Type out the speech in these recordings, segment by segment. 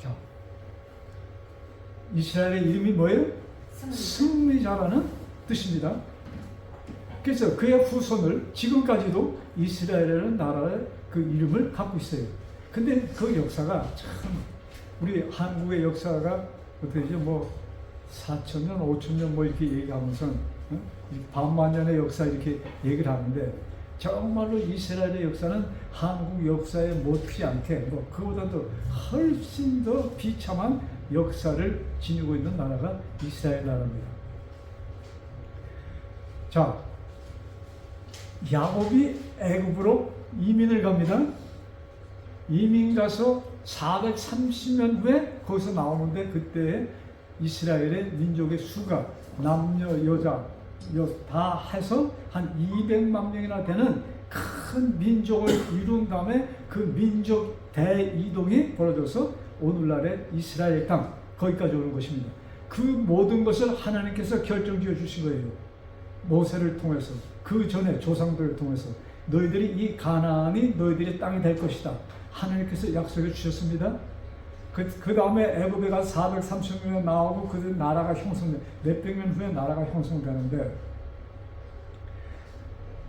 자, 이스라엘의 이름이 뭐예요? 승리자라는 뜻입니다. 그래서 그의 후손을 지금까지도 이스라엘이라는 나라의 그 이름을 갖고 있어요. 근데 그 역사가 참 우리 한국의 역사가 어떻게 되죠? 뭐 4,000년, 5,000년 뭐 이렇게 얘기하면서 반만년의 역사 이렇게 얘기를 하는데 정말로 이스라엘의 역사는 한국 역사에 못지 않게 뭐 그보다도 훨씬 더 비참한 역사를 지니고 있는 나라가 이스라엘 나라입니다. 자, 야곱이 애굽으로 이민을 갑니다. 이민 가서 430년 후에 거기서 나오는데 그때 이스라엘의 민족의 수가 남녀 여자 다 해서 한 200만 명이나 되는 큰 민족을 이룬 다음에 그 민족 대이동이 벌어져서 오늘날의 이스라엘 땅 거기까지 오는 것입니다. 그 모든 것을 하나님께서 결정지어 주신 거예요. 모세를 통해서 그 전에 조상들을 통해서 너희들이 이 가나안이 너희들의 땅이 될 것이다. 하나님께서 약속해 주셨습니다. 그 다음에 애굽에 가서 430년 나오고 그 나라가 형성돼 몇백 년 후에 나라가 형성되는데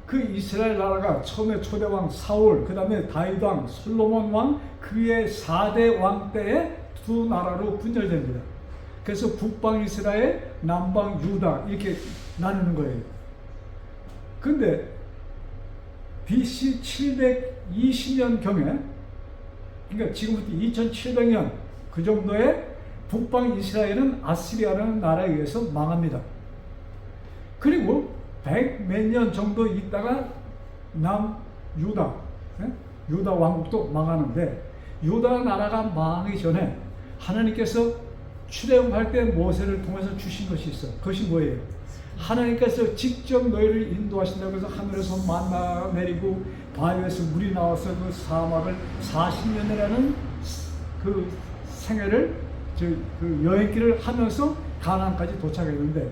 그 이스라엘 나라가 처음에 초대왕 사울, 그 다음에 다윗 왕, 솔로몬 왕, 그의 4대 왕 때에 두 나라로 분열됩니다. 그래서 북방 이스라엘, 남방 유다 이렇게 나누는 거예요. 근데 BC 720년 경에 그러니까 지금부터 2700년 그 정도의 북방 이스라엘은 아시리아라는 나라에 의해서 망합니다. 그리고 100 몇 년 정도 있다가 남유다 유다 왕국도 망하는데 유다 나라가 망하기 전에 하나님께서 출애굽할 때 모세를 통해서 주신 것이 있어. 그것이 뭐예요? 하나님께서 직접 너희를 인도하신다고 해서 하늘에서 만나 내리고 바위에서 물이 나와서 그 사막을 40년이라는 그 생애를 그 여행길을 하면서 가나안까지 도착했는데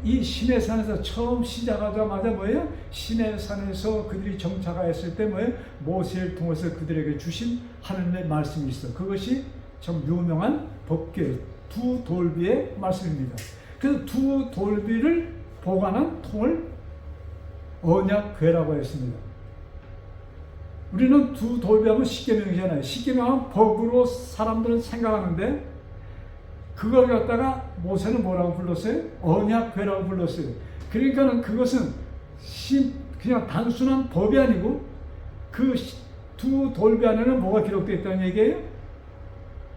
이 시내산에서 처음 시작하자마자 뭐예요? 시내산에서 그들이 정착하였을 때 뭐예요? 모세를 통해서 그들에게 주신 하나님의 말씀이 있어. 그것이 참 유명한 법궤 두 돌비의 말씀입니다. 그래서 두 돌비를 보관한 통을 언약궤라고 했습니다. 우리는 두 돌비하면 십계명이잖아요. 십계명은 법으로 사람들은 생각하는데 그걸 갖다가 모세는 뭐라고 불렀어요? 언약궤라고 불렀어요. 그러니까는 그것은 그냥 단순한 법이 아니고 그 두 돌비 안에는 뭐가 기록되어 있다는 얘기예요?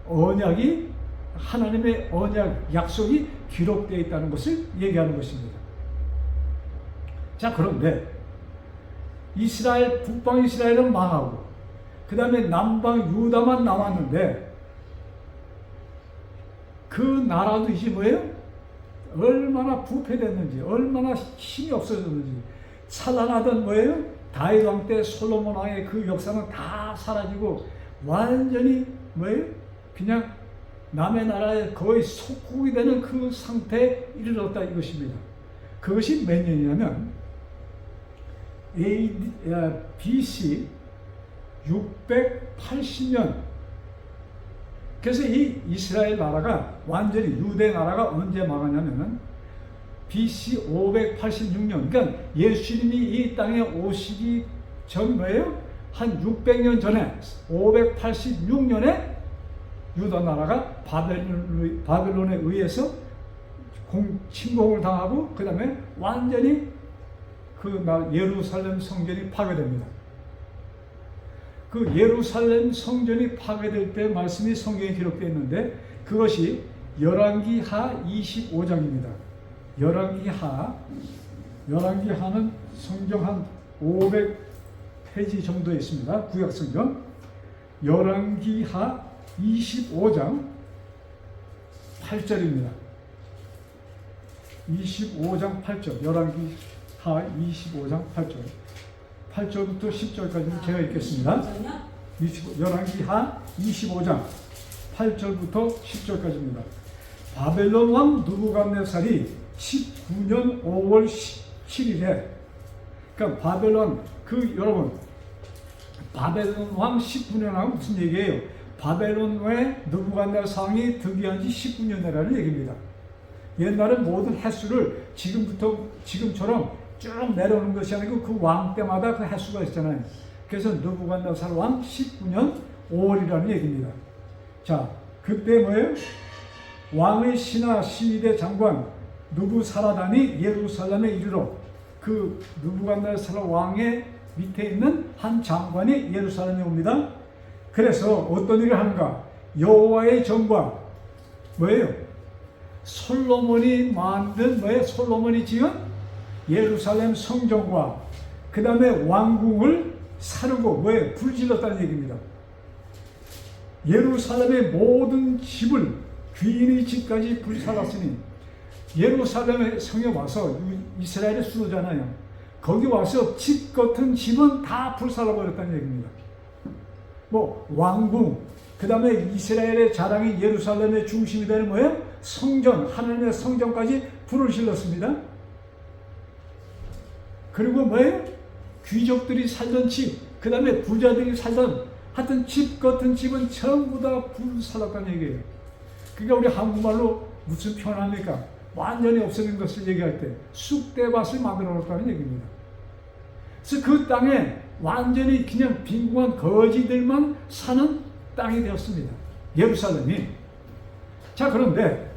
언약이 하나님의 언약 약속이 기록되어 있다는 것을 얘기하는 것입니다. 자, 그런데 이스라엘 북방 이스라엘은 망하고 그 다음에 남방 유다만 남았는데 그 나라도 이제 뭐예요? 얼마나 부패됐는지 얼마나 힘이 없어졌는지 찬란하던 뭐예요? 다윗 왕 때 솔로몬 왕의 그 역사는 다 사라지고 완전히 뭐예요? 그냥 남의 나라에 거의 속국이 되는 그 상태에 이르렀다 이것입니다. 그것이 몇 년이냐면 BC 680년. 그래서 이 이스라엘 나라가 완전히 유대 나라가 언제 망하냐면 BC 586년. 그러니까 예수님이 이 땅에 오시기 전 뭐예요? 한 600년 전에 586년에 유다 나라가 바벨론에 의해서 침공을 당하고 그 다음에 완전히 그 예루살렘 성전이 파괴됩니다. 그 예루살렘 성전이 파괴될 때 말씀이 성경에 기록되어 있는데 그것이 열왕기하 25장입니다. 열왕기하는 성경 한 500페이지 정도 있습니다. 구약 성경. 열왕기하 25장 8절입니다. 25장 8절. 열왕기하 25장 8절. 8절부터 10절까지는 제가 읽겠습니다. 열왕기하 25장 8절부터 10절까지입니다. 바벨론 왕 느부갓네살이 19년 5월 7일에 그러니까 바벨론 여러분 바벨론 왕 19년하고 무슨 얘기예요? 바벨론 외 느부갓네살 왕이 득위한 지 19년이라는 얘기입니다. 옛날에 모든 횟수를 지금처럼 쭉 내려오는 것이 아니고 그 왕 때마다 그 횟수가 있잖아요. 그래서 느부갓네살 왕 19년 5월이라는 얘기입니다. 자, 그때 뭐예요? 왕의 신하 시위대 장관 느부사라단이 예루살렘에 이르러 그 느부갓네살 왕의 밑에 있는 한 장관이 예루살렘에 옵니다. 그래서 어떤 일을 하는가? 여호와의 전과 뭐예요? 솔로몬이 만든 뭐예요? 솔로몬이 지은 예루살렘 성전과 그 다음에 왕궁을 사르고 뭐예요? 불질렀다는 얘기입니다. 예루살렘의 모든 집을 귀인의 집까지 불살랐으니 예루살렘의 성에 와서 이스라엘의 수도잖아요. 거기 와서 집 같은 집은 다 불살라버렸다는 얘기입니다. 뭐 왕궁, 그 다음에 이스라엘의 자랑이 예루살렘의 중심이 되는 뭐예요? 성전, 하나님의 성전까지 불을 질렀습니다. 그리고 뭐예요? 귀족들이 살던 집, 그 다음에 부자들이 살던 하여튼 집 같은 집은 전부 다 불살랐다는 얘기예요. 그러니까 우리 한국말로 무슨 표현합니까? 완전히 없어진 것을 얘기할 때 쑥대밭을 만들어 놓았다는 얘기입니다. 그래서 그 땅에 완전히 그냥 빈궁한 거지들만 사는 땅이 되었습니다. 예루살렘이. 자, 그런데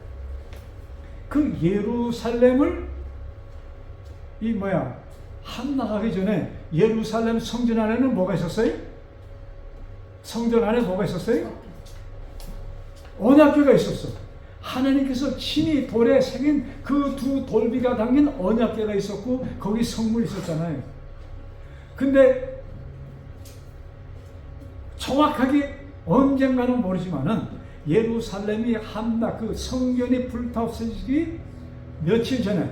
그 예루살렘을 함락하기 전에 예루살렘 성전 안에는 뭐가 있었어요? 성전 안에 뭐가 있었어요? 언약궤가 있었어. 하나님께서 친히 돌에 새긴 그 두 돌비가 담긴 언약궤가 있었고 거기 성물이 있었잖아요. 근데 정확하게 언젠가는 모르지만은 예루살렘이 함락, 그 성전이 불타없어지기 며칠 전에,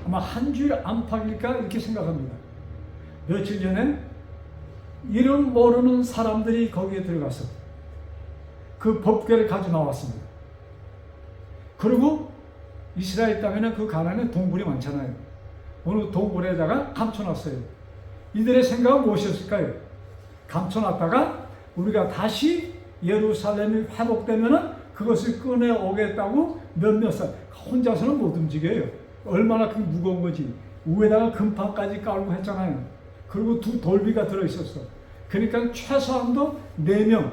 아마 한 주일 안팎일까 이렇게 생각합니다. 며칠 전에 이름 모르는 사람들이 거기에 들어가서 그 법궤를 가져 나왔습니다. 그리고 이스라엘 땅에는 그 가나안에 동굴이 많잖아요. 어느 동굴에다가 감춰놨어요. 이들의 생각은 무엇이었을까요? 감춰놨다가 우리가 다시 예루살렘이 회복되면은 그것을 꺼내오겠다고 몇몇 사람, 혼자서는 못 움직여요. 얼마나 그 무거운 거지. 위에다가 금판까지 깔고 했잖아요. 그리고 두 돌비가 들어있었어. 그러니까 최소한도 4명,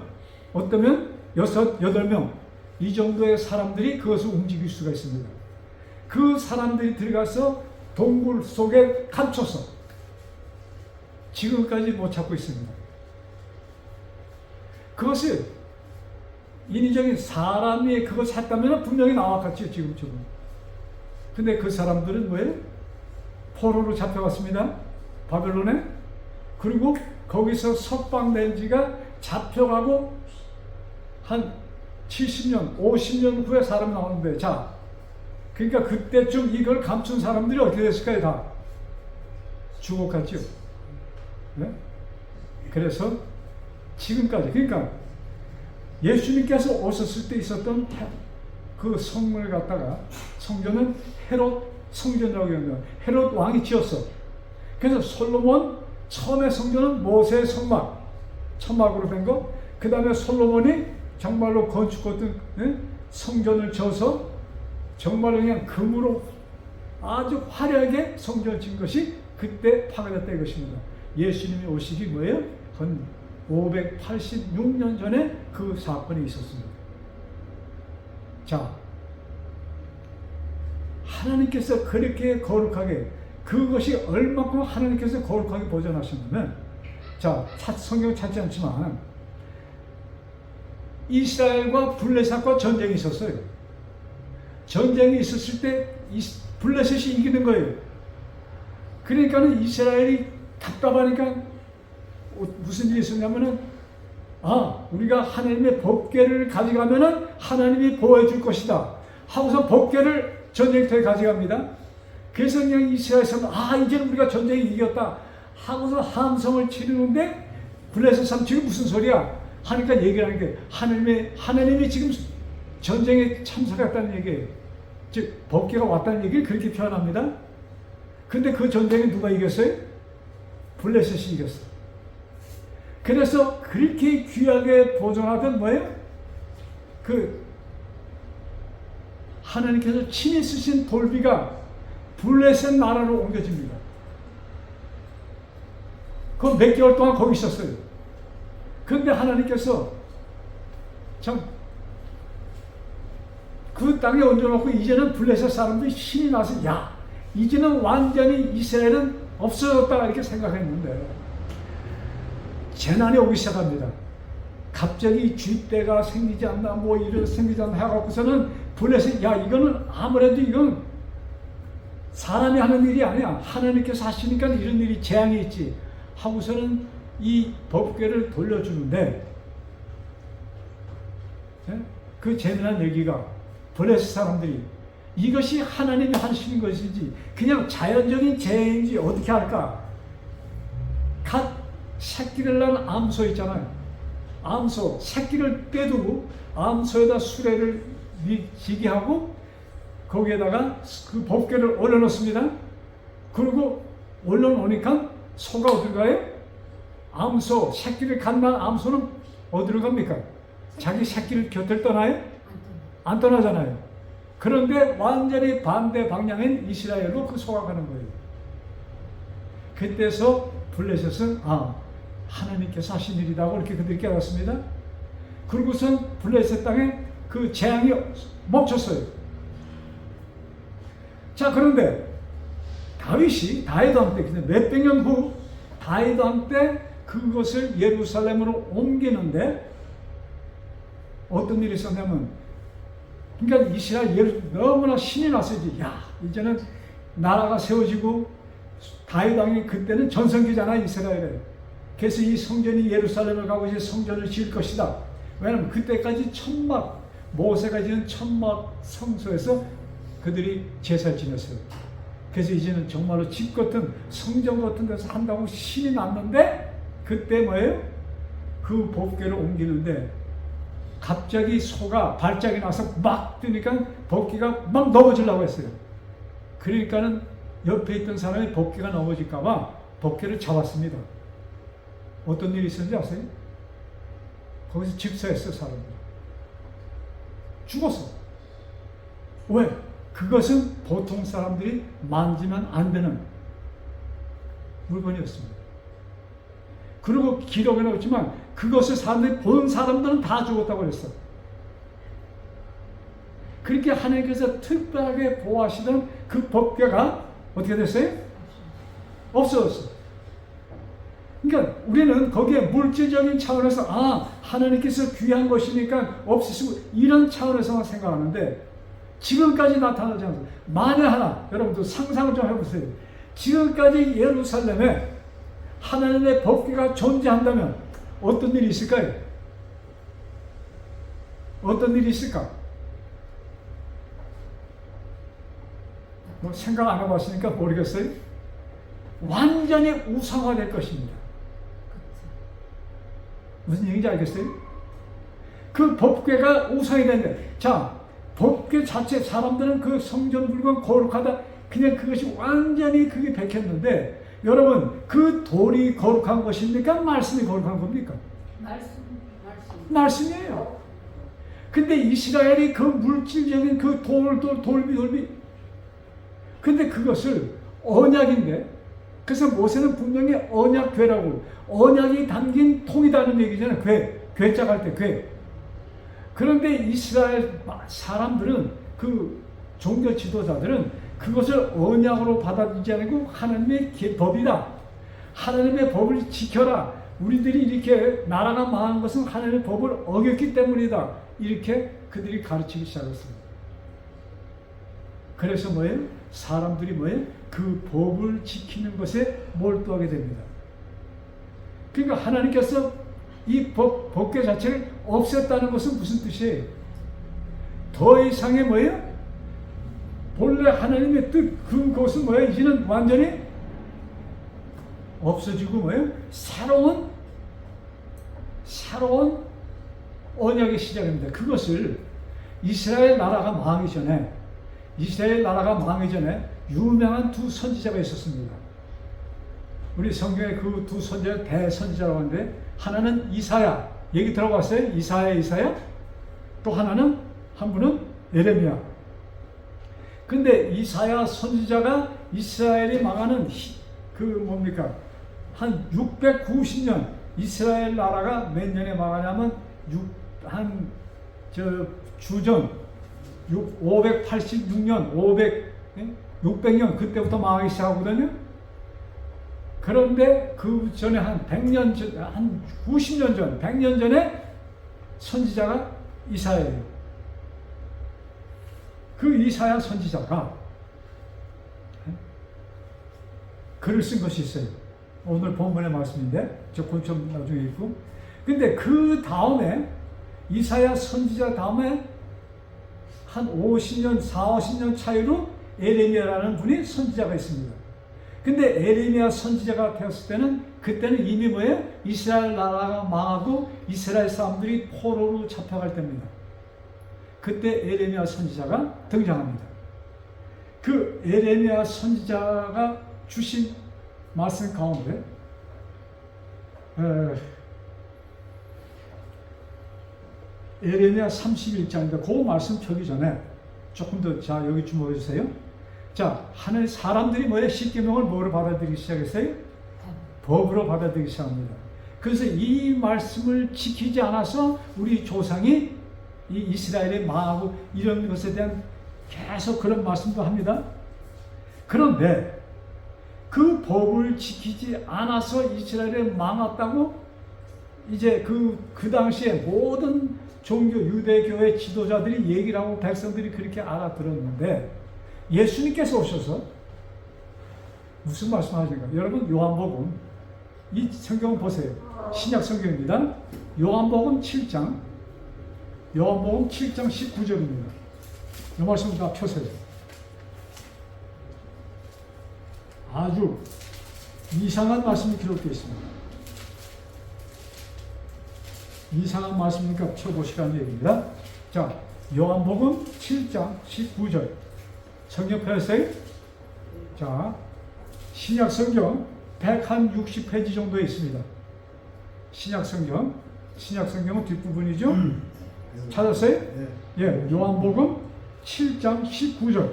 어쩌면 6, 8명, 이 정도의 사람들이 그것을 움직일 수가 있습니다. 그 사람들이 들어가서 동굴 속에 감춰서 지금까지 못 찾고 있습니다. 그것을 인위적인 사람이 그것을 했다면 분명히 나왔겠죠, 지금처럼. 근데 그 사람들은 뭐예요? 포로로 잡혀갔습니다. 바벨론에. 그리고 거기서 석방된 지가 잡혀가고 한 70년, 50년 후에 사람이 나오는데, 자, 그러니까 그때쯤 이걸 감춘 사람들이 어떻게 됐을까요? 다 죽어갔죠. 네? 그래서 지금까지, 그러니까 예수님께서 오셨을 때 있었던 그 성문을 갖다가, 성전은 헤롯 성전이라고 합니다. 헤롯 왕이 지었어. 그래서 솔로몬 처음에 성전은 모세의 천막으로 된 거, 그 다음에 솔로몬이 정말로 건축했던 성전을 져서 정말로 그냥 금으로 아주 화려하게 성전을 진 것이 그때 파괴됐다 이것입니다. 예수님이 오시기 뭐예요? 한 586년 전에 그 사건이 있었습니다. 자, 하나님께서 그렇게 거룩하게, 그것이 얼마큼 하나님께서 거룩하게 보존하셨냐면, 자, 성경 찾지 않지만 이스라엘과 블레셋과 전쟁이 있었어요. 전쟁이 있었을 때 블레셋이 이기는 거예요. 그러니까는 이스라엘이 답답하니까 무슨 일이 있었냐면은, 우리가 하나님의 법궤를 가져가면은 하나님이 보호해 줄 것이다 하고서 법궤를 전쟁터에 가져갑니다. 그래서 그냥 이스라엘 사람은 이제 우리가 전쟁이 이겼다 하고서 함성을 치르는데, 블레셋 사람 지금 무슨 소리야 하니까 얘기를 하는 게, 하나님이 지금 전쟁에 참석했다는 얘기예요. 즉 법궤가 왔다는 얘기를 그렇게 표현합니다. 근데 그 전쟁에 누가 이겼어요? 블레셋이 이겼어. 그래서 그렇게 귀하게 보존하던 뭐예요? 그 하나님께서 친히 쓰신 돌비가 블레셋 나라로 옮겨집니다. 그 몇 개월 동안 거기 있었어요. 그런데 하나님께서 참 그 땅에 얹어놓고 이제는 블레셋 사람들이 신이 나서 야 이제는 완전히 이스라엘은 없어졌다 이렇게 생각했는데 재난이 오기 시작합니다. 갑자기 쥐떼가 생기지 않나 뭐 이런 생기지 않나 해갖고서는 블레셋 야 이거는 아무래도 이건 사람이 하는 일이 아니야. 하나님께서 하시니까 이런 일이 재앙이 있지 하고서는 이 법궤를 돌려주는데 그 재미난 얘기가 블레셋 사람들이 이것이 하나님이 하시는 것인지 그냥 자연적인 재해인지 어떻게 할까? 갓 새끼를 낳은 암소 있잖아요. 암소 새끼를 빼두고 암소에다 수레를 지게 하고 거기에다가 그 법궤를 올려놓습니다. 그리고 올려놓으니까 소가 어디로 가요? 암소 새끼를 갓 낳은 암소는 어디로 갑니까? 자기 새끼를 곁을 떠나요? 안 떠나잖아요. 그런데 완전히 반대 방향인 이스라엘로 그 소가 가는 거예요. 그때서 블레셋은 하나님께서 하신 일이라고 이렇게 그들이 깨닫습니다. 그리고선 블레셋 땅에 그 재앙이 멈췄어요. 자, 그런데 다윗 왕 때, 몇백 년 후 다윗 왕 때 그것을 예루살렘으로 옮기는데 어떤 일이 있었냐면 그러니까 이스라엘 너무나 신이 났어요. 야 이제는 나라가 세워지고 다윗 왕이 그때는 전성기잖아 이스라엘에. 그래서 이 성전이 예루살렘을 가고 이제 성전을 지을 것이다. 왜냐하면 그때까지 천막 모세가 지은 천막 성소에서 그들이 제사를 지냈어요. 그래서 이제는 정말로 집 같은 성전 같은 데서 한다고 신이 났는데 그때 뭐예요? 그 법궤를 옮기는데 갑자기 소가 발작이 나서 막 뜨니까 법궤가 막 넘어지려고 했어요. 그러니까는 옆에 있던 사람이 법궤가 넘어질까봐 법궤를 잡았습니다. 어떤 일이 있었는지 아세요? 거기서 즉사했어 사람들. 죽었어. 왜? 그것은 보통 사람들이 만지면 안 되는 물건이었습니다. 그리고 기록에 나왔지만 그것을 사람들이 본 사람들은 다 죽었다고 그랬어. 그렇게 하나님께서 특별하게 보호하시던 그 법궤가 어떻게 됐어요? 없어졌어. 그러니까 우리는 거기에 물질적인 차원에서 하나님께서 귀한 것이니까 없으시고 이런 차원에서만 생각하는데 지금까지 나타나지 않습니다. 만에 하나 여러분들 상상을 좀 해보세요. 지금까지 예루살렘에 하나님의 법궤가 존재한다면 어떤 일이 있을까요? 어떤 일이 있을까? 뭐 생각 안 해봤으니까 모르겠어요. 완전히 우상화될 것입니다. 무슨 얘기인지 알겠어요? 그 법궤가 우상이 되는데, 자, 법궤 자체 사람들은 그 성전 물건 거룩하다 그냥 그것이 완전히 그게 백혔는데 여러분 그 돌이 거룩한 것입니까? 말씀이 거룩한 겁니까? 말씀이에요. 근데 이스라엘이 그 물질적인 그 돌비 근데 그것을 언약인데 그래서 모세는 분명히 언약궤라고 언약이 담긴 통이다는 얘기잖아요. 궤자 갈 때 궤. 그런데 이스라엘 사람들은 그 종교 지도자들은 그것을 언약으로 받아들이지 않고 하나님의 법이다. 하나님의 법을 지켜라. 우리들이 이렇게 나라가 망한 것은 하나님의 법을 어겼기 때문이다. 이렇게 그들이 가르치기 시작했습니다. 그래서 뭐예요? 사람들이 뭐예요? 그 법을 지키는 것에 몰두하게 됩니다. 그러니까 하나님께서 이 법궤 자체를 없앴다는 것은 무슨 뜻이에요? 더 이상의 뭐예요? 본래 하나님의 뜻, 그것은 뭐예요? 이제는 완전히 없어지고 뭐예요? 새로운 언약의 시작입니다. 그것을 이스라엘 나라가 망하기 전에 유명한 두 선지자가 있었습니다. 우리 성경에 그 두 선지자 대선지자라고 하는데 하나는 이사야 얘기 들어봤어요? 이사야 또 하나는 한 분은 예레미야. 근데 이사야 선지자가 이스라엘이 망하는 그 뭡니까 한 690년 이스라엘 나라가 몇 년에 망하냐면 주전 586년 600년 그때부터 망하기 시작하거든요. 그런데 그 전에 한 100년 전, 한 90년 전, 100년 전에 선지자가 이사야예요. 그 이사야 선지자가 글을 쓴 것이 있어요. 오늘 본문의 말씀인데 저 좀 나중에 읽고. 근데 그 다음에 이사야 선지자 다음에 한 50년, 50년 차이로 에레미야라는 분이 선지자가 있습니다. 근데 에레미야 선지자가 되었을 때는 그때는 이미 뭐예요? 이스라엘 나라가 망하고 이스라엘 사람들이 포로로 잡혀갈 때입니다. 그때 에레미야 선지자가 등장합니다. 그 에레미야 선지자가 주신 말씀 가운데 에레미야 31장인데 그 말씀 펴기 전에 조금 더 자 여기 주목해 주세요. 자, 하늘 사람들이 뭐예요? 십계명을 뭐로 받아들이기 시작했어요? 법으로 받아들이기 시작합니다. 그래서 이 말씀을 지키지 않아서 우리 조상이 이 이스라엘에 망하고 이런 것에 대한 계속 그런 말씀도 합니다. 그런데 그 법을 지키지 않아서 이스라엘에 망했다고 이제 그 당시에 모든 종교 유대교의 지도자들이 얘기를 하고 백성들이 그렇게 알아들었는데 예수님께서 오셔서 무슨 말씀하시는가? 여러분 요한복음 이 성경을 보세요. 신약 성경입니다. 요한복음 7장 19절입니다. 이 말씀 다 펴세요. 아주 이상한 말씀이 기록되어 있습니다. 이상한 말씀이니까 펴보시라는 얘기입니다. 자, 요한복음 7장 19절 성경 펴세요. 자, 신약 성경 160페이지 정도에 있습니다. 신약 성경은 뒷부분이죠. 찾았어요? 예, 요한복음 7장 19절.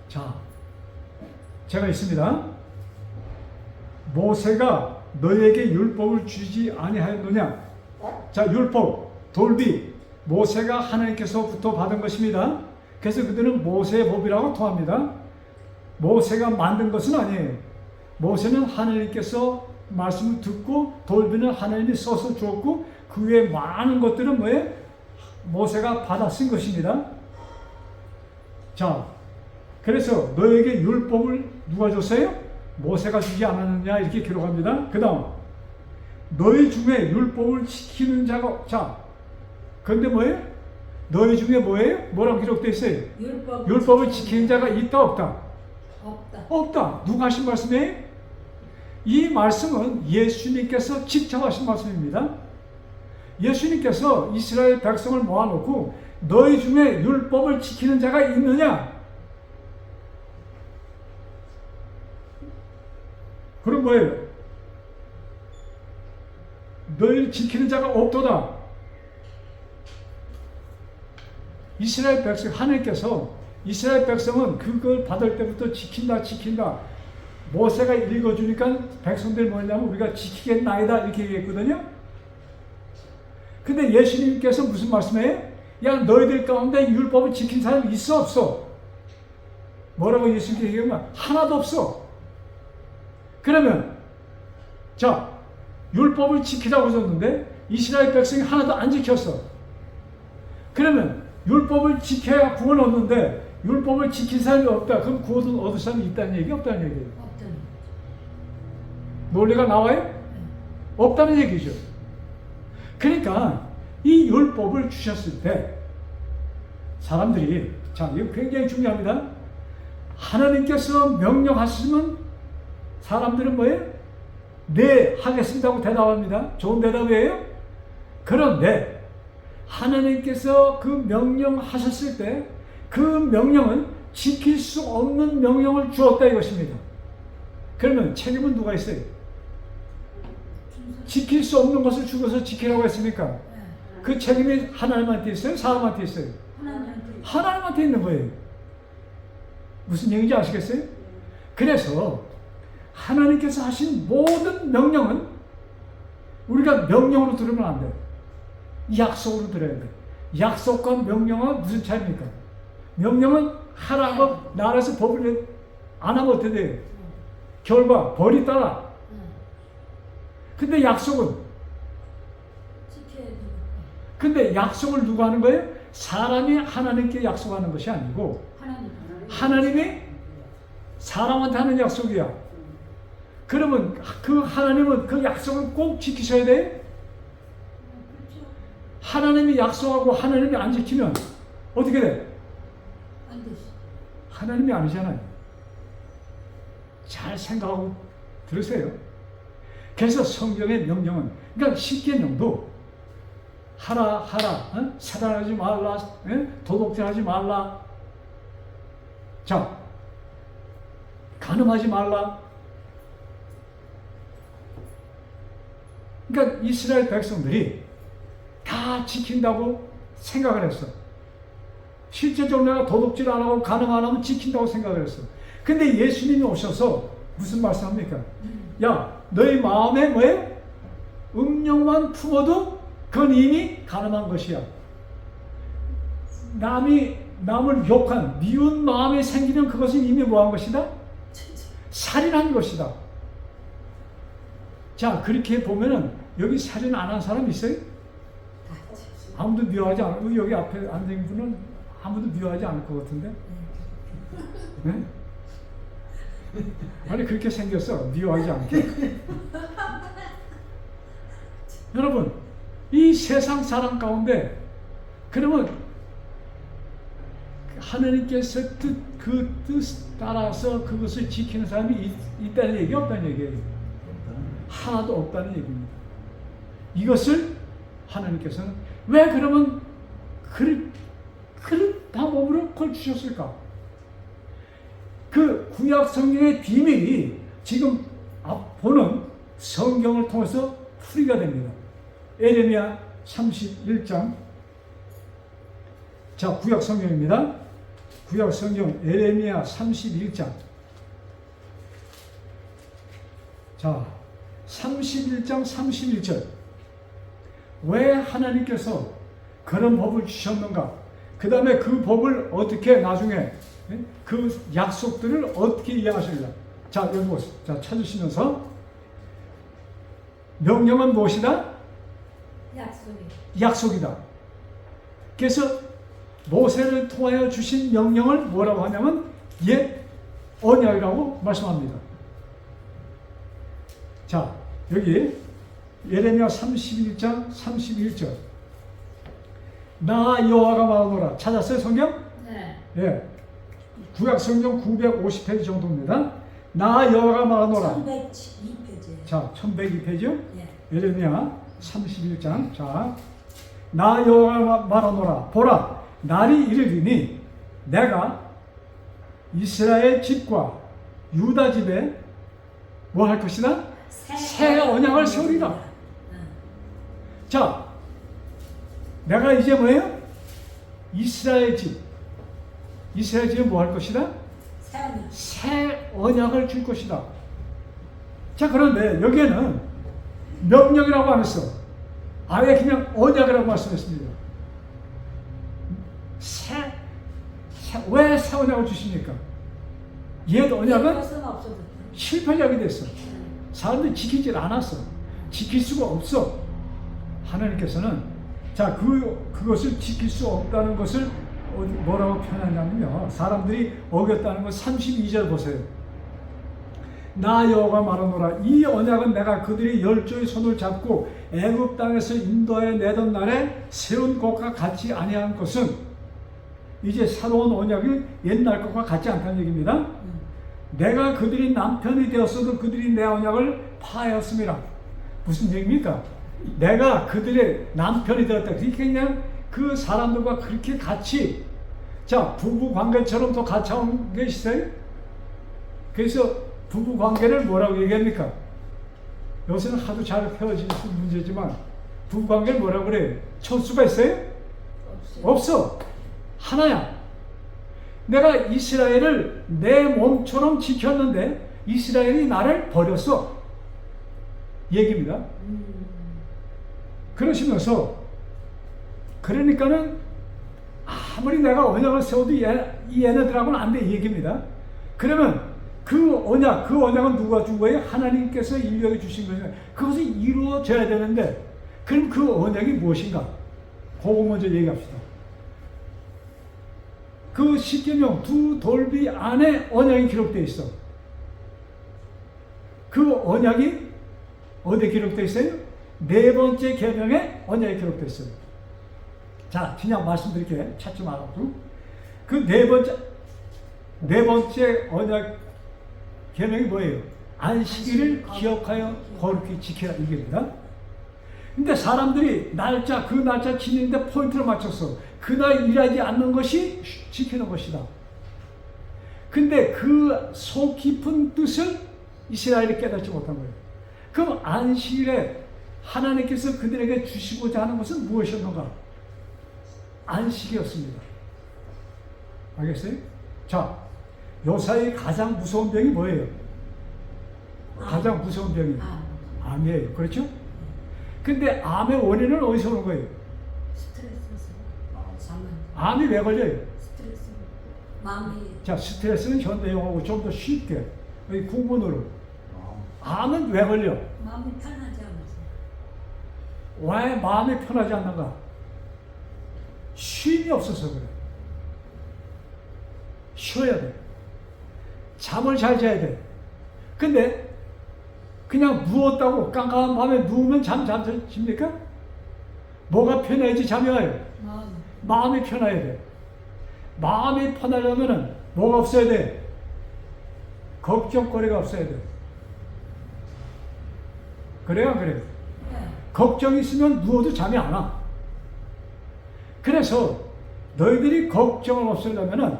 자, 제가 있습니다. 모세가 너에게 율법을 주지 아니하였느냐? 자, 율법, 돌비, 모세가 하나님께서부터 받은 것입니다. 그래서 그들은 모세의 법이라고 토합니다. 모세가 만든 것은 아니에요. 모세는 하나님께서 말씀을 듣고 돌비는 하나님이 써서 주었고 그 외에 많은 것들은 뭐예요? 모세가 받아 쓴 것입니다. 자, 그래서 너에게 율법을 누가 줬어요? 모세가 주지 않았느냐 이렇게 기록합니다. 그 다음 너희 중에 율법을 지키는 자가 자 그런데 뭐예요? 너희 중에 뭐예요? 뭐라고 기록되어 있어요? 율법을 지키는 자가 있다 없다? 없다. 누가 하신 말씀이에요? 이 말씀은 예수님께서 직접 하신 말씀입니다. 예수님께서 이스라엘 백성을 모아놓고 너희 중에 율법을 지키는 자가 있느냐? 그럼 뭐예요? 너희를 지키는 자가 없도다. 이스라엘 백성, 하나님께서 이스라엘 백성은 그걸 받을 때부터 지킨다. 모세가 읽어주니까 백성들이 뭐냐면 우리가 지키겠나이다 이렇게 얘기했거든요. 근데 예수님께서 무슨 말씀이에요? 야, 너희들 가운데 율법을 지킨 사람이 있어 없어? 뭐라고 예수님께 얘기하면 하나도 없어. 그러면 자, 율법을 지키라고 하셨는데 이스라엘 백성이 하나도 안 지켰어. 그러면 율법을 지켜야 구원 얻는데 율법을 지킨 사람이 없다. 그럼 구원 얻을 사람이 있다는 얘기? 없다는 얘기예요? 없다는 얘기죠. 논리가 나와요? 없다는 얘기죠. 그러니까 이 율법을 주셨을 때 사람들이 자, 이거 굉장히 중요합니다. 하나님께서 명령하시면 사람들은 뭐예요? 네, 하겠습니다 하고 대답합니다. 좋은 대답이에요. 그런데 하나님께서 그 명령하셨을 때 그 명령은 지킬 수 없는 명령을 주었다 이것입니다. 그러면 책임은 누가 있어요? 지킬 수 없는 것을 죽어서 지키라고 했으니까 그 책임이 하나님한테 있어요? 사람한테 있어요? 하나님한테 있는 거예요. 무슨 얘기인지 아시겠어요? 그래서 하나님께서 하신 모든 명령은 우리가 명령으로 들으면 안 돼요. 약속으로 들어야 돼요. 약속과 명령은 무슨 차이입니까? 명령은 하라고 나라에서 법을 안 하면 어떻게 돼요? 결과 벌이 따라. 근데 약속은? 근데 약속을 누가 하는 거예요? 사람이 하나님께 약속하는 것이 아니고 하나님이 사람한테 하는 약속이야. 그러면 그 하나님은 그 약속을 꼭 지키셔야 돼. 하나님이 약속하고 하나님이 안 지키면 어떻게 돼? 하나님이 아니잖아요. 잘 생각하고 들으세요. 그래서 성경의 명령은, 그러니까 십계명도 하라, 살인하지 말라, 도둑질하지 말라, 자, 간음하지 말라. 그러니까 이스라엘 백성들이 다 지킨다고 생각을 했어. 실제적으로 내가 도둑질 안 하고 간음 안 하면 지킨다고 생각을 했어. 근데 예수님이 오셔서 무슨 말씀합니까? 야, 너희 마음에 뭐예요? 음욕만 품어도 그건 이미 간음한 것이야. 남을 욕한 미운 마음이 생기면 그것은 이미 뭐한 것이다? 살인한 것이다. 자, 그렇게 보면은 여기 살인 안 한 사람 있어요? 아무도 미워하지 않고, 여기 앞에 앉은 분은 아무도 미워하지 않을 것 같은데? 네? 아니, 그렇게 생겼어. 미워하지 않게. 여러분, 이 세상 사람 가운데, 그러면 하나님께서 그 뜻 따라서 그것을 지키는 사람이 있다는 얘기, 없다는 얘기예요? 하나도 없다는 얘기입니다. 이것을 하나님께서는 왜 그러면 그런 방법으로 그걸 주셨을까? 그 구약 성경의 비밀이 지금 보는 성경을 통해서 풀이가 됩니다. 에레미야 31장. 자, 구약 성경입니다. 구약 성경 에레미야 31장. 자, 31장 31절. 왜 하나님께서 그런 법을 주셨는가? 그 다음에 그 법을 어떻게 나중에 그 약속들을 어떻게 이해하실까? 자, 여기 보세요. 자, 찾으시면서 명령은 무엇이다? 약속이다. 그래서 모세를 통하여 주신 명령을 뭐라고 하냐면 옛 언약이라고 말씀합니다. 자, 여기 예레미야 31장 31절. 나 여호와가 말하노라. 찾았어요, 성경? 네. 예. 구약 성경 950페이지 정도입니다. 나 여호와가 말하노라. 1102페이지. 자, 1102페이지요? 예. 예레미야 31장. 자, 나 여호와가 말하노라. 보라, 날이 이르리니 내가 이스라엘 집과 유다 집에 뭐 할 것이다? 새 언약을 세우리라. 자, 내가 이제 뭐예요? 이스라엘 집에 뭐 할 것이다? 새 언약을 줄 것이다. 자, 그런데 여기에는 명령이라고 안 했어. 아예 그냥 언약이라고 말씀했습니다. 왜 새 언약을 주십니까? 옛 언약은 실패작이 됐어. 사람들이 지키질 않았어. 지킬 수가 없어. 하나님께서는 자, 그것을 지킬 수 없다는 것을 뭐라고 표현하냐면요, 사람들이 어겼다는 것 32절 보세요. 나 여호와가 말하노라. 이 언약은 내가 그들이 열조의 손을 잡고 애굽 땅에서 인도하여 내던 날에 세운 것과 같이 아니한 것은 이제 새로운 언약이 옛날 것과 같지 않다는 얘기입니다. 내가 그들이 남편이 되었어도 그들이 내 언약을 파하였음이라. 무슨 얘기입니까? 내가 그들의 남편이 되었다. 그러니까 그냥 그 사람들과 그렇게 같이, 자, 부부 관계처럼 또 같이 온 게 있어요. 그래서 부부 관계를 뭐라고 얘기합니까? 요새는 하도 잘 헤어질 수 문제지만 부부 관계를 뭐라고 그래요? 천수가 있어요? 없어. 하나야. 내가 이스라엘을 내 몸처럼 지켰는데 이스라엘이 나를 버렸어. 얘기입니다. 그러시면서 그러니까는 아무리 내가 언약을 세워도 이 얘네들하고는 안 돼. 얘기입니다. 그러면 그 언약은 누가 준 거예요? 하나님께서 인류에게 주신 거예요. 그것이 이루어져야 되는데 그럼 그 언약이 무엇인가? 그거 먼저 얘기합시다. 그 십계명 두 돌비 안에 언약이 기록되어 있어. 그 언약이 어디에 기록되어 있어요? 네 번째 계명에 언약이 기록되어 있어요. 자, 그냥 말씀드릴게요. 찾지 말고. 그 네 번째 언약 계명이 뭐예요? 안식일을 기억하여 거룩히 지켜라 이게입니다. 근데 사람들이 그 날짜 지내는데 포인트를 맞췄어. 그날 일하지 않는 것이 지키는 것이다. 근데 그 속 깊은 뜻을 이스라엘이 깨닫지 못한 거예요. 그럼 안식일에 하나님께서 그들에게 주시고자 하는 것은 무엇이었는가? 안식이었습니다. 알겠어요? 자, 요사이 가장 무서운 병이 뭐예요? 가장 무서운 병이 암이에요. 그렇죠? 근데 암의 원인은 어디서 오는 거예요? 스트레스에서. 암이 왜 걸려요? 스트레스. 마음이. 자, 스트레스는 현대용어고 좀 더 쉽게 여기 구문으로. 암은 왜 걸려? 마음이 편하지 않아서. 왜 마음이 편하지 않는가? 쉼이 없어서 그래. 쉬어야 돼. 잠을 잘 자야 돼. 근데 그냥 누웠다고 깜깜한 밤에 누우면 잠 집니까? 뭐가 편해야지 잠이 와요? 마음이 편해야 돼. 마음이 편하려면은 뭐가 없어야 돼? 걱정거리가 없어야 돼. 그래요, 안 그래요? 네. 걱정이 있으면 누워도 잠이 안 와. 그래서 너희들이 걱정을 없애려면은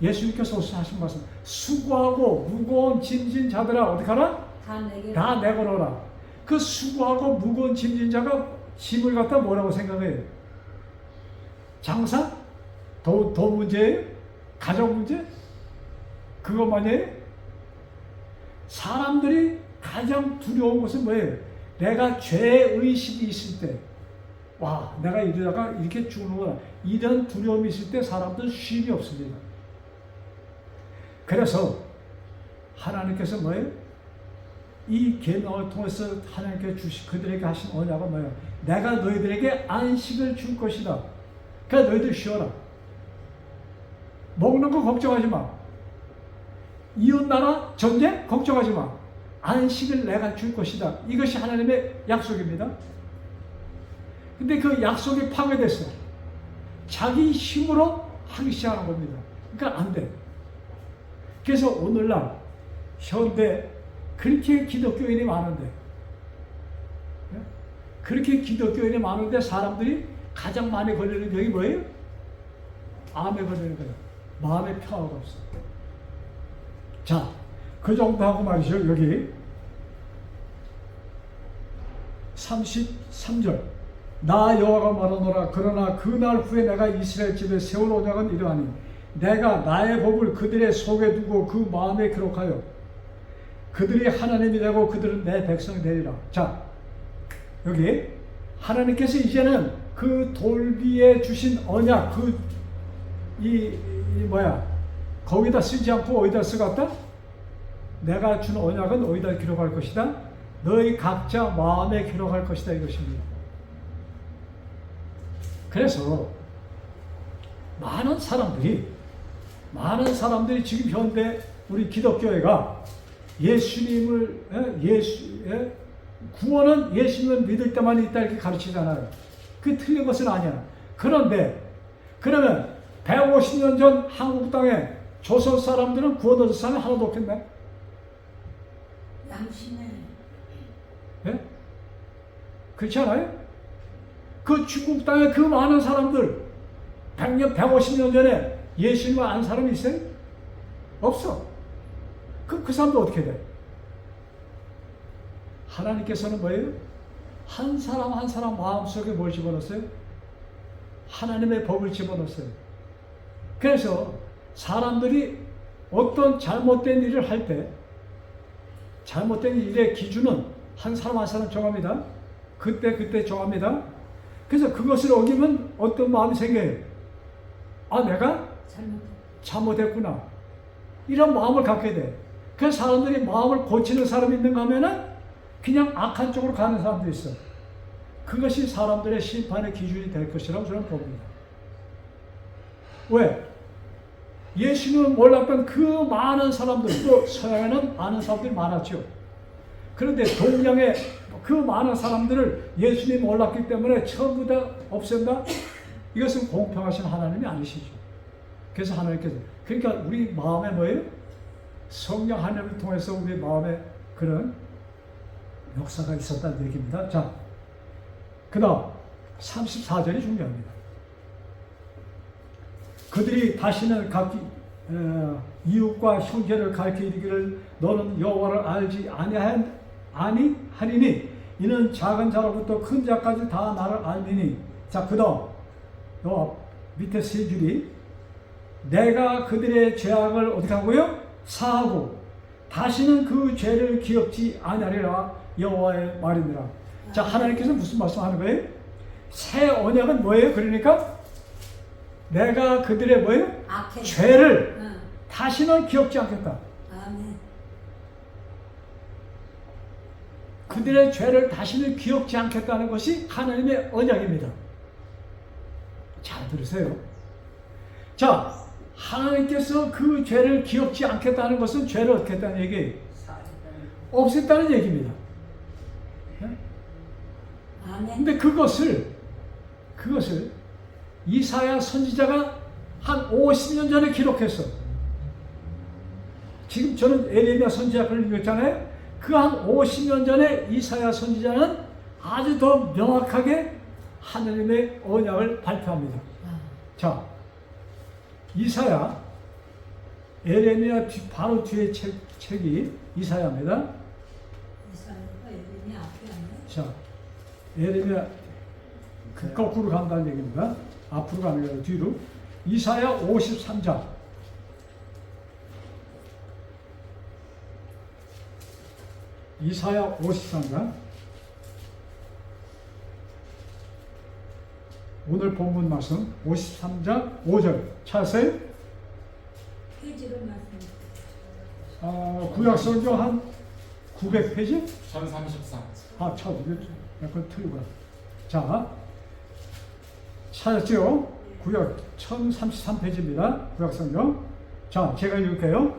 예수님께서 하신 말씀, 수고하고 무거운 짐진 자들아 어떻게 하라? 다 내걸어라. 그 수고하고 무거운 짐진 자가 짐을 갖다 뭐라고 생각해요? 장사? 돈 문제예요? 가정 문제? 그것만이에요? 사람들이 가장 두려운 것은 뭐예요? 내가 죄의식이 있을 때, 와, 내가 이러다가 이렇게 죽는구나. 이런 두려움이 있을 때 사람들은 쉼이 없습니다. 그래서 하나님께서 뭐예요? 이 계명을 통해서 하나님께 그들에게 하신 언약은 뭐예요? 내가 너희들에게 안식을 줄 것이다. 그러니까 너희들 쉬어라. 먹는 거 걱정하지 마. 이웃나라 전쟁 걱정하지 마. 안식을 내가 줄 것이다. 이것이 하나님의 약속입니다. 근데 그 약속이 파괴됐어. 자기 힘으로 하기 시작하는 겁니다. 그러니까 안 돼. 그래서 오늘날 현대 그렇게 기독교인이 많은데, 그렇게 기독교인이 많은데 사람들이 가장 많이 걸리는 병이 뭐예요? 암에 걸리는 거예요. 마음의 평화가 없어. 자, 그 정도 하고 말이죠. 여기 33절. 나 여호와가 말하노라. 그러나 그 날 후에 내가 이스라엘 집에 세울 언약은 이러하니 내가 나의 법을 그들의 속에 두고 그 마음에 기록하여 그들이 하나님이 되고 그들은 내 백성이 되리라. 자, 여기 하나님께서 이제는 그 돌비에 주신 언약, 거기다 쓰지 않고 어디다 쓰겠다? 내가 준 언약은 어디다 기록할 것이다? 너희 각자 마음에 기록할 것이다 이것입니다. 그래서 많은 사람들이 지금 현대 우리 기독교회가 구원은 예수님을 믿을 때만 있다 이렇게 가르치잖아요. 그게 틀린 것은 아니야. 그런데 그러면 150년 전 한국 땅에 조선 사람들은 구원 얻은 사람이 하나도 없겠네? 양심에. 예? 그렇지 않아요? 그 중국 땅에 그 많은 사람들 100년, 150년 전에 예수님을 안 사람이 있어요? 없어. 그 사람도 어떻게 돼? 하나님께서는 뭐예요? 한 사람 한 사람 마음속에 뭘 집어넣었어요? 하나님의 법을 집어넣었어요. 그래서 사람들이 어떤 잘못된 일을 할 때 잘못된 일의 기준은 한 사람 한 사람 정합니다. 그때 정합니다. 그래서 그것을 어기면 어떤 마음이 생겨요? 아, 내가 잘못했구나. 이런 마음을 갖게 돼. 그래서 사람들이 마음을 고치는 사람이 있는가 하면은 그냥 악한 쪽으로 가는 사람도 있어. 그것이 사람들의 심판의 기준이 될 것이라고 저는 봅니다. 왜? 예수님을 몰랐던 그 많은 사람들, 또 서양에는 아는 사람들이 많았죠. 그런데 동양의 그 많은 사람들을 예수님이 몰랐기 때문에 전부 다 없앤다? 이것은 공평하신 하나님이 아니시죠. 그래서 하나님께서, 그러니까 우리 마음에 뭐예요? 성령 하나님을 통해서 우리 마음에 그런 역사가 있었다는 얘기입니다. 자, 그 다음 34절이 중요합니다. 그들이 다시는 각기 이웃과 형제를 가르쳐 이르기를 너는 여호와를 알지 아니하리니 이는 작은 자로부터 큰 자까지 다 나를 알미니. 자, 그 다음 밑에 세 줄이 내가 그들의 죄악을 어떻게 하고요? 사하고 다시는 그 죄를 기억지 아니하리라 여호와의 말이니라. 자, 하나님께서 무슨 말씀하는 거예요? 새 언약은 뭐예요? 그러니까 내가 그들의 뭐예요? 죄를 다시는 기억지 않겠다. 아멘. 그들의 죄를 다시는 기억지 않겠다는 것이 하나님의 언약입니다. 잘 들으세요. 자, 하나님께서 그 죄를 기억지 않겠다는 것은 죄를 어떻게 했다는 얘기예요? 없앴다는 얘기입니다. 아멘. 근데 그것을 이사야 선지자가 한 50년 전에 기록했어. 지금 저는 에레미야 선지자 글 읽었잖아요. 그 한 50년 전에 이사야 선지자는 아주 더 명확하게 하나님의 언약을 발표합니다. 자, 이사야, 에레미야 바로 뒤에 책이 이사야입니다. 이사야가 에레미야 앞에 아니에요? 자, 에레미야 거꾸로 간다는 얘기입니다. 앞으로 가는 거예요. 뒤로. 이사야 53장. 이사야 53장. 오늘 본문 말씀 53장 5절 찾으세요. 페이지를 말씀해. 구약성경 한 900페이지? 1034. 아, 참, 이거 약간 틀리구나. 자, 찾았죠? 구약 1033페이지입니다. 구약성경. 자, 제가 읽을게요.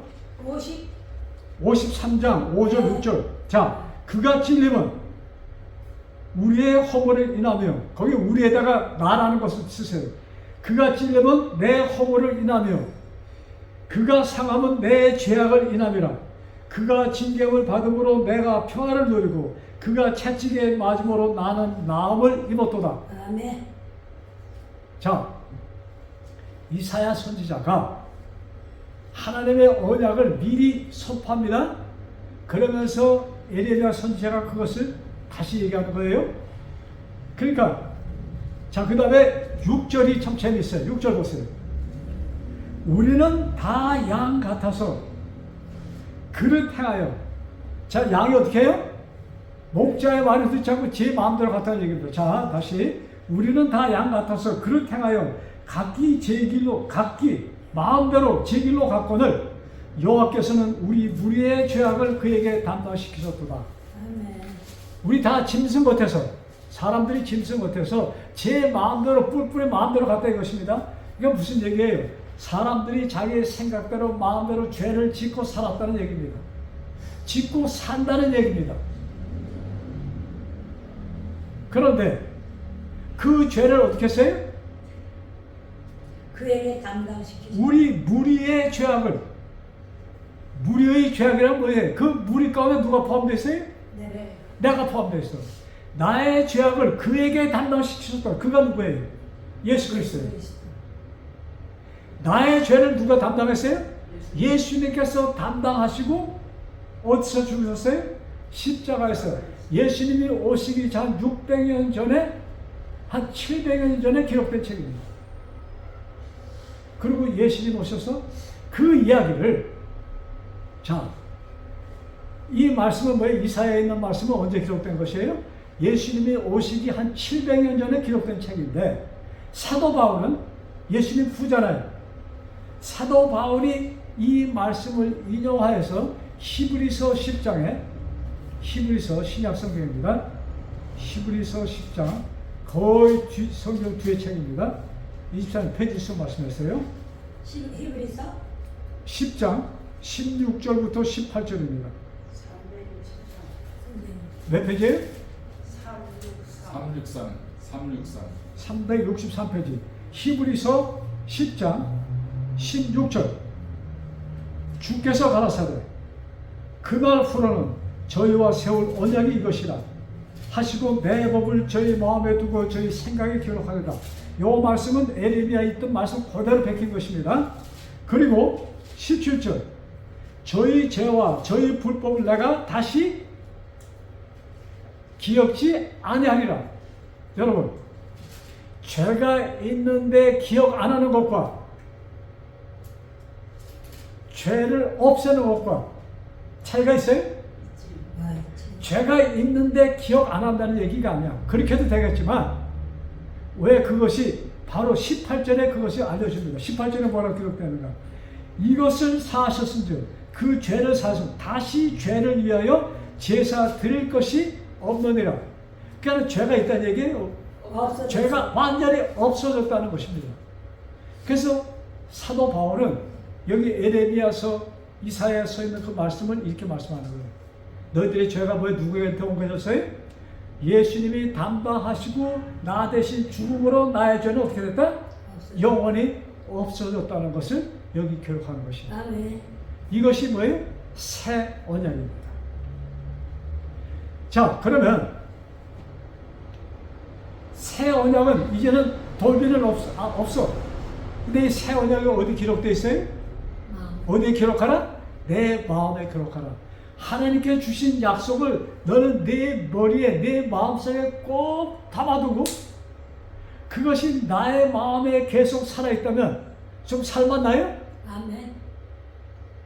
53장 5절 6절. 자, 그가 찔림은 우리의 허물을 인하며, 거기 우리에다가 나라는 것을 쓰세요. 그가 찔림은 내 허물을 인하며 그가 상함은 내 죄악을 인함이라. 그가 징계를 받음으로 내가 평화를 누리고 그가 채찍에 맞음으로 나는 나음을 입었도다. 아멘. 자, 이사야 선지자가 하나님의 언약을 미리 선포합니다. 그러면서 에레미야 선지자가 그것을 다시 얘기하는 거예요. 그러니까 자, 그 다음에 6절이 참 재미있어요. 6절 보세요. 우리는 다 양 같아서 그를 행하여. 자, 양이 어떻게 해요? 목자의 말을 듣지 않고 제 마음대로 갔다는 얘기입니다. 자, 다시. 우리는 다 양 같아서 그를 행하여 각기 제 길로, 각기 마음대로 제 길로 갔거늘 여호와께서는 우리 무리의 죄악을 그에게 담당시키셨도다. 아멘. 우리 다 짐승 같아서, 사람들이 짐승 같아서 제 마음대로 뿔뿔이 마음대로 갔다 이것입니다. 이게 무슨 얘기예요? 사람들이 자기의 생각대로 마음대로 죄를 짓고 살았다는 얘기입니다. 짓고 산다는 얘기입니다. 그런데 그 죄를 어떻게 했어요? 그에게 담당시키죠. 우리 무리의 죄악을, 무리의 죄악이란 뭐예요? 그 무리 가운데 누가 포함되어 있어요? 네. 내가 포함되어 있어. 나의 죄악을 그에게 담당시키셨다. 그가 누구예요? 예수 그리스도예요. 나의 죄를 누가 담당했어요? 예수님께서 담당하시고 어디서 죽으셨어요? 십자가에서. 예수님이 오시기 전 600년 전에, 한 700년 전에 기록된 책입니다. 그리고 예수님 오셔서 그 이야기를, 자, 이 말씀은 뭐예요? 이사야에 있는 말씀은 언제 기록된 것이에요? 예수님이 오시기 한 700년 전에 기록된 책인데, 사도 바울은 예수님 후잖아요. 사도 바울이 이 말씀을 인용하여서 히브리서 10장에, 히브리서 신약성경입니다. 히브리서 10장, 거의 성경 뒤에 책입니다. 24페이지 수 말씀했어요. 히브리서 10장 16절부터 18절입니다. 몇 페이지예요? 363페이지. 히브리서 10장 16절. 주께서 가라사대 그날 후로는 저희와 세울 언약이 이것이라 하시고 내 법을 저희 마음에 두고 저희 생각에 기록하리라. 요 말씀은 에레미야에 있던 말씀 그대로 베낀 것입니다. 그리고 17절. 저희 죄와 저희 불법을 내가 다시 기억지 아니하리라. 여러분, 죄가 있는데 기억 안 하는 것과 죄를 없애는 것과 차이가 있어요? 죄가 있는데 기억 안 한다는 얘기가 아니야. 그렇게 해도 되겠지만 왜 그것이 바로 18절에 그것이 알려집니다. 18절에 뭐라고 기록되는가? 이것을 사하셨은즉 그 죄를 사하셨 다시 죄를 위하여 제사 드릴 것이 없느니라. 그러니까 죄가 있다는 얘기예요. 죄가 완전히 없어졌다는 것입니다. 그래서 사도 바울은 여기 에레미야서 이사야에 써 있는 그 말씀을 이렇게 말씀하는 거예요. 너희들의 죄가 뭐에 누구에게 온 것이었어요? 예수님이 담당하시고 나 대신 죽음으로 나의 죄는 어떻게 됐다? 영원히 없어졌다는 것을 여기 기록하는 것입니다. 아멘. 이것이 뭐예요? 새 언약입니다. 자, 그러면 새 언약은 이제는 돌비는 없어. 근데 이 새 언약이 어디 기록되어 있어요? 어디에 기록하라? 내 마음에 기록하라. 하나님께 주신 약속을 너는 내 머리에, 내 마음속에 꼭 담아두고 그것이 나의 마음에 계속 살아있다면 좀 살맛나요? 아멘.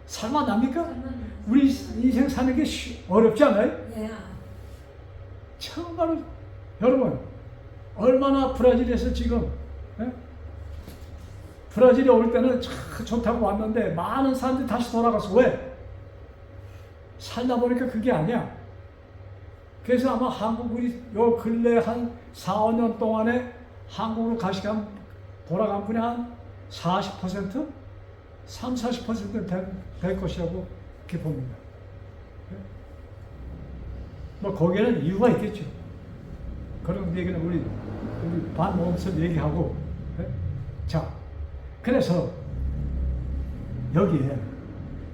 살맛납니까? 우리 인생 사는 게 어렵지 않아요? 예. 정말로 여러분 얼마나 브라질에서 지금 브라질에 올 때는 참 좋다고 왔는데 많은 사람들이 다시 돌아가서 왜? 살다 보니까 그게 아니야. 그래서 아마 한국이 요 근래 한 4, 5년 동안에 한국으로 돌아간 분이 한 40%? 3, 40% 될 것이라고 이렇게 봅니다. 뭐 거기에는 이유가 있겠죠. 그런 얘기는 우리 반모험서 얘기하고. 자, 그래서 여기에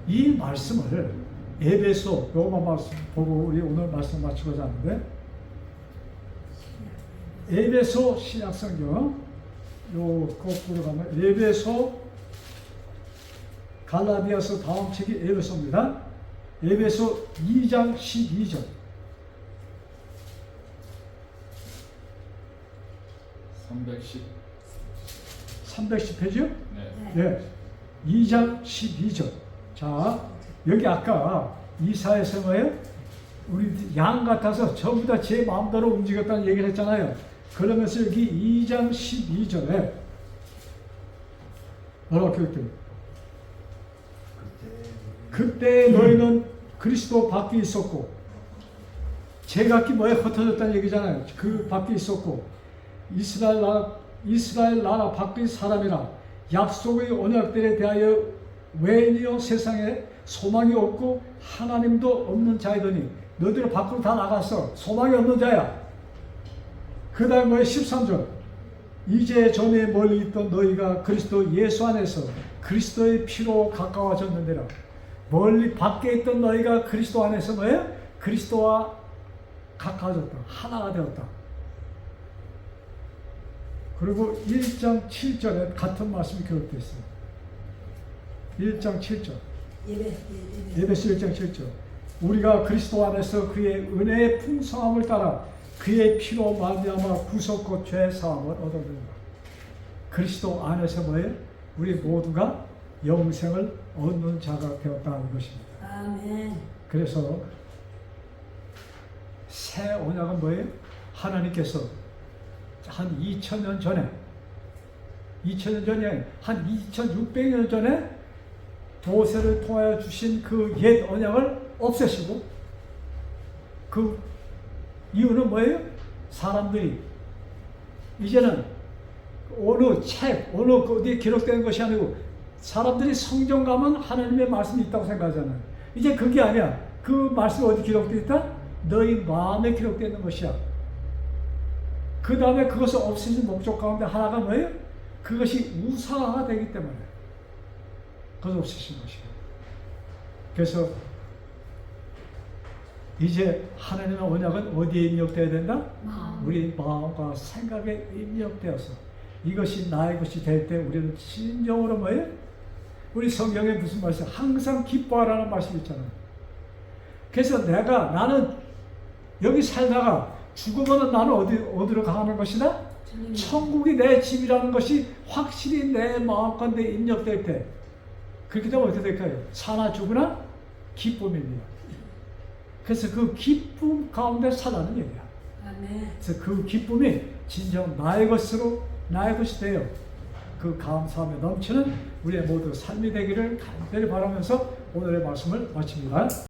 이 말씀을 에베소 로마 말씀 보고 우리 오늘 말씀 마치고자 하는데 에베소 신약성경 요 거꾸로 가면 에베소 갈라디아서 다음 책이 에베소입니다. 에베소 2장 12절 310페이지요? 네. 2장 12절. 자, 여기 아까 이사야서 뭐예요? 우리 양 같아서 전부 다 제 마음대로 움직였다는 얘기를 했잖아요. 그러면서 여기 2장 12절에 뭐라고 기록돼요? 그때 너희는 그리스도 밖에 있었고 제각기 뭐에 흩어졌다는 얘기잖아요. 그 밖에 있었고 이스라엘 나라 밖의 사람이라 약속의 언약들에 대하여 외인이여 세상에 소망이 없고 하나님도 없는 자이더니 너희들 밖으로 다 나갔어. 소망이 없는 자야. 그 다음에 13절 이제 전에 멀리 있던 너희가 그리스도 예수 안에서 그리스도의 피로 가까워졌는데라. 멀리 밖에 있던 너희가 그리스도 안에서 뭐예요? 그리스도와 가까워졌다. 하나가 되었다. 그리고 1장 7절에 같은 말씀이 기록되어 있어요. 1장 7절. 예배서 1장 7절. 우리가 그리스도 안에서 그의 은혜의 풍성함을 따라 그의 피로 말미암아 구속과 죄 사함을 얻어들다. 그리스도 안에서 뭐예요? 우리 모두가 영생을 얻는 자가 되었다는 것입니다. 아멘. 그래서 새 언약은 뭐예요? 하나님께서 한 2000년 전에 한 2600년 전에 모세를 통하여 주신 그 옛 언약을 없애시고, 그 이유는 뭐예요? 사람들이 이제는 어느 책, 어느 어디에 기록된 것이 아니고 사람들이 성경 가면 하나님의 말씀이 있다고 생각하잖아요. 이제 그게 아니야. 그 말씀이 어디 기록되어 있다? 너희 마음에 기록되어 있는 것이야. 그 다음에 그것을 없애신 목적 가운데 하나가 뭐예요? 그것이 우상화되기 때문에 그것을 없애신 것이에요. 그래서 이제 하나님의 언약은 어디에 입력되어야 된다? 우리 마음과 생각에 입력되어서 이것이 나의 것이 될 때 우리는 진정으로 뭐예요? 우리 성경에 무슨 말씀? 항상 기뻐하라는 말씀이 있잖아요. 그래서 나는 여기 살다가 죽으면 나는 어디로 가는 것이다? 천국이 내 집이라는 것이 확실히 내 마음 가운데 입력될 때, 그렇게 되면 어떻게 될까요? 사나 죽으나 기쁨입니다. 그래서 그 기쁨 가운데 살라는 얘기야. 아멘. 그래서 그 기쁨이 진정 나의 것이 되어 그 감사함에 넘치는 우리의 모두 삶이 되기를 간절히 바라면서 오늘의 말씀을 마칩니다.